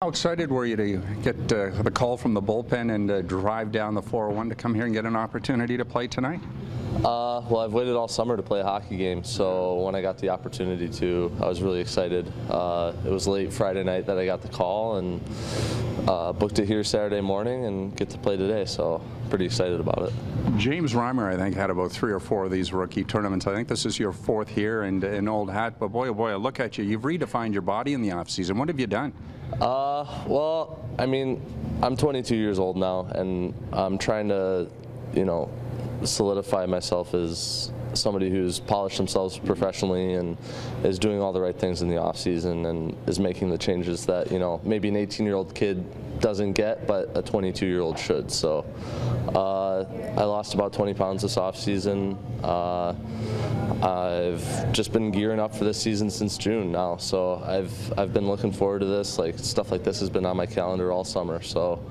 How excited were you to get the call from the bullpen and drive down the 401 to come here and get an opportunity to play tonight? Well, I've waited all summer to play a hockey game, so when I got the opportunity to, I was really excited. It was late Friday night that I got the call, and booked it here Saturday morning and get to play today, so pretty excited about it. James Reimer, I think, had about 3 or 4 of these rookie tournaments. I think this is your 4th here and an old hat, but boy, oh boy, I look at you. You've redefined your body in the offseason. What have you done? Well, I mean, I'm 22 years old now, and I'm trying to, solidify myself as somebody who's polished themselves professionally and is doing all the right things in the off season and is making the changes that maybe an 18-year-old kid doesn't get, but a 22-year-old should. So I lost about 20 pounds this off season. I've just been gearing up for this season since June now, so I've been looking forward to this. Like, stuff like this has been on my calendar all summer, so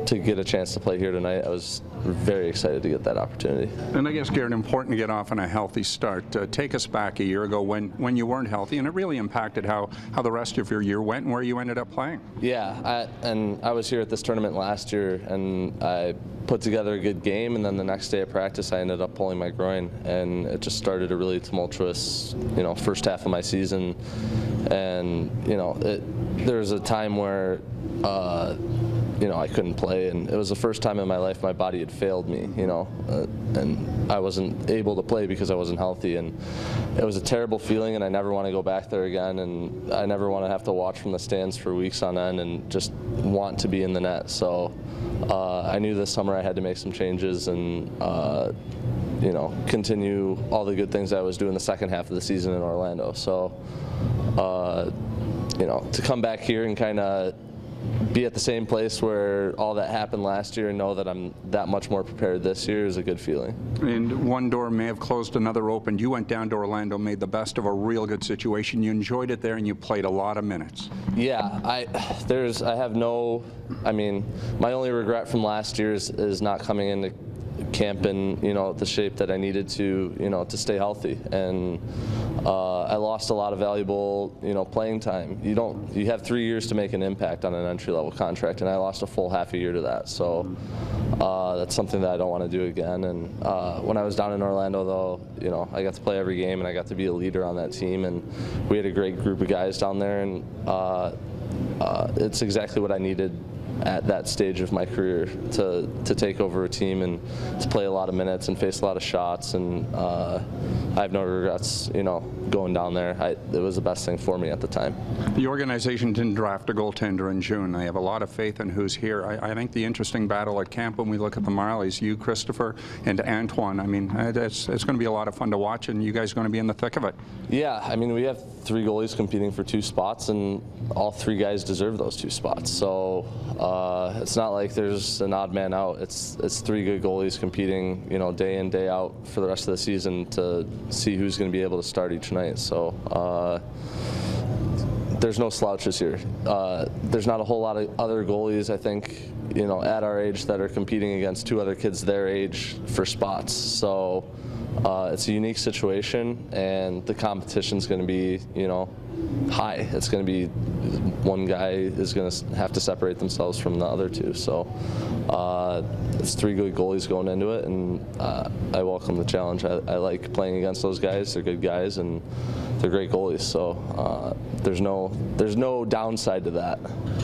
to get a chance to play here tonight, I was very excited to get that opportunity. And I guess, Garret, important to get off on a healthy start. Take us back a year ago when you weren't healthy, and it really impacted how the rest of your year went and where you ended up playing. Yeah, I was here at this tournament last year, and I put together a good game, and then the next day of practice I ended up pulling my groin, and it just started a really tumultuous first half of my season. And there was a time where I couldn't play, and it was the first time in my life my body had failed me, and I wasn't able to play because I wasn't healthy, and it was a terrible feeling, and I never want to go back there again, and I never want to have to watch from the stands for weeks on end and just want to be in the net. So I knew this summer I had to make some changes and continue all the good things I was doing the second half of the season in Orlando. So to come back here and kind of be at the same place where all that happened last year and know that I'm that much more prepared this year is a good feeling. And one door may have closed, another opened. You went down to Orlando, made the best of a real good situation. You enjoyed it there, and you played a lot of minutes. Yeah, my only regret from last year is not coming into camp in the shape that I needed to to stay healthy, and I lost a lot of valuable playing time. You have 3 years to make an impact on an entry-level contract, and I lost a full half a year to that. So that's something that I don't want to do again. And when I was down in Orlando, though, I got to play every game, and I got to be a leader on that team, and we had a great group of guys down there, and it's exactly what I needed at that stage of my career, to take over a team and to play a lot of minutes and face a lot of shots, and I have no regrets going down there. It was the best thing for me at the time. The organization didn't draft a goaltender in June. They have a lot of faith in who's here. I think the interesting battle at camp, when we look at the Marlies, you, Christopher, and Antoine, it's going to be a lot of fun to watch, and you guys are going to be in the thick of it. Yeah, we have 3 goalies competing for 2 spots, and all 3 guys deserve those 2 spots. So it's not like there's an odd man out. It's 3 good goalies competing, day in, day out for the rest of the season to see who's going to be able to start each night. So there's no slouches here. There's not a whole lot of other goalies, I think, at our age that are competing against 2 other kids their age for spots. So it's a unique situation, and the competition's going to be, high. It's going to be, one guy is going to have to separate themselves from the other 2. So it's 3 good goalies going into it, and I welcome the challenge. I like playing against those guys. They're good guys, and they're great goalies. So there's no downside to that.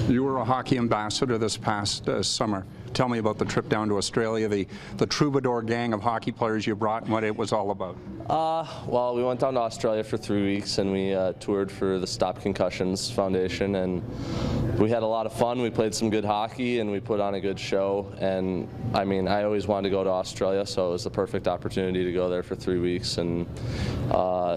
You were a hockey ambassador this past summer. Tell me about the trip down to Australia, the Troubadour gang of hockey players you brought, and what it was all about. Well, we went down to Australia for 3 weeks, and we toured for the Stop Concussions Foundation, and we had a lot of fun. We played some good hockey, and we put on a good show. And I always wanted to go to Australia, so it was the perfect opportunity to go there for 3 weeks and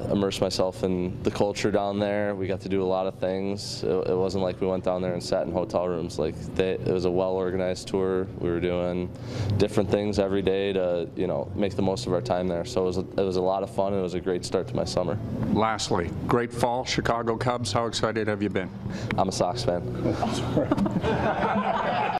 immerse myself in the culture down there. We got to do a lot of things. It wasn't like we went down there and sat in hotel rooms. It was a well-organized tour. We were doing different things every day to make the most of our time there. So it was a lot of fun. It was a great start to my summer. Lastly, great fall, Chicago Cubs. How excited have you been? I'm a Sox fan.